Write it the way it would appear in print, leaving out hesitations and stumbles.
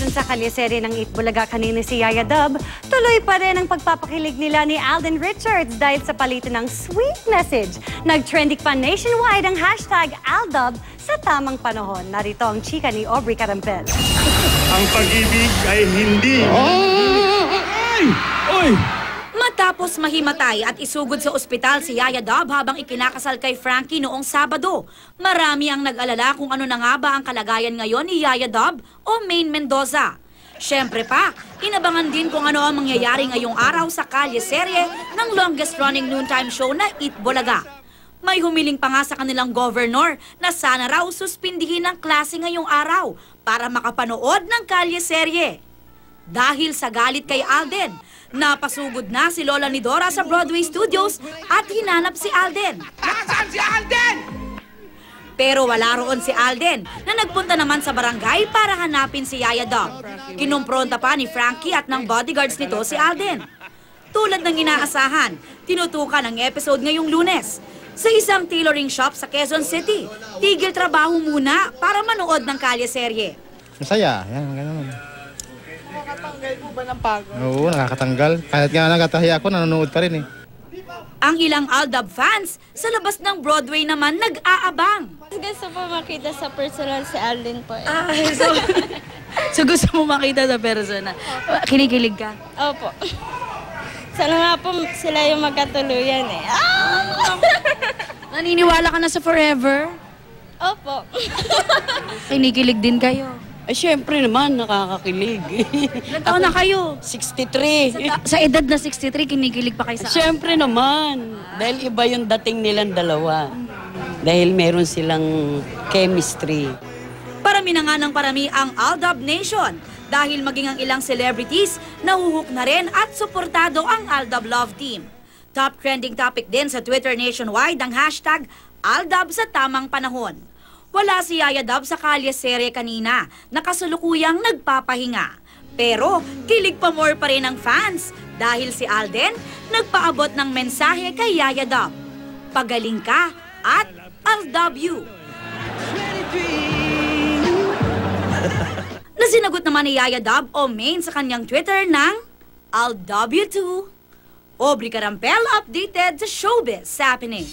dun sa kalyeserye ng Itbulaga kanina si Yaya Dub, tuloy pa rin ang pagpapakilig nila ni Alden Richards dahil sa palitan ng sweet message. Nag-trending pa nationwide ang hashtag Aldub sa tamang panahon. Narito ang chika ni Aubrey Carampel. Ang pag-ibig ay hindi... Ay! Oy! Matapos mahimatay at isugod sa ospital si Yaya Dub habang ikinakasal kay Frankie noong Sabado, marami ang nag-alala kung ano na nga ba ang kalagayan ngayon ni Yaya Dub o Maine Mendoza. Siyempre pa, inabangan din kung ano ang mangyayari ngayong araw sa kalyeserye ng longest-running noontime show na Itbulaga. May humiling pa nga sa kanilang governor na sana raw suspindihin ang klase ngayong araw para makapanood ng kalyeserye. Dahil sa galit kay Alden, napasugod na si Lola ni Dora sa Broadway Studios at hinanap si Alden. Nasaan si Alden? Pero wala roon si Alden na nagpunta naman sa barangay para hanapin si Yaya Dub. Kinumpronta pa ni Frankie at ng bodyguards nito si Alden. Tulad ng inaasahan, tinutukan ang episode ngayong Lunes. Sa isang tailoring shop sa Quezon City, tigil trabaho muna para manood ng kalyeserye. Masaya, yan, ganun. Nakatanggal po ba ng pagod? Oo, nakakatanggal. Kahit nga nagkatahi ako, nanonood pa rin eh. Ang ilang Aldab fans sa labas ng Broadway naman nag-aabang. Gusto po makita sa personal si Alden po. So gusto mo makita sa persona? Kinikilig ka? Opo. Sana nga po sila yung magkatuluyan eh. Naniniwala ka na sa forever? Opo. Kinikilig din kayo? Ay, syempre naman, nakakakilig. Ilan taon na kayo? 63. Sa edad na 63, kinikilig pa kayo sa... Syempre naman, dahil iba yung dating nilang dalawa. Dahil meron silang chemistry. Parami na nga ng parami ang Aldab Nation dahil maging ang ilang celebrities nahuhook na rin at suportado ang Aldab Love Team. Top trending topic din sa Twitter nationwide ang hashtag Aldab sa tamang panahon. Wala si Yaya Dub sa kalyeserye kanina, nakasulukuyang nagpapahinga. Pero kilig pa more pa rin ang fans dahil si Alden nagpaabot ng mensahe kay Yaya Dub. Pagaling ka at I'll dub you. Nasinagot naman ni Yaya Dub o Maine sa kanyang Twitter ng I'll dub you too. Aubrey Carampel updated sa Showbiz Happenings.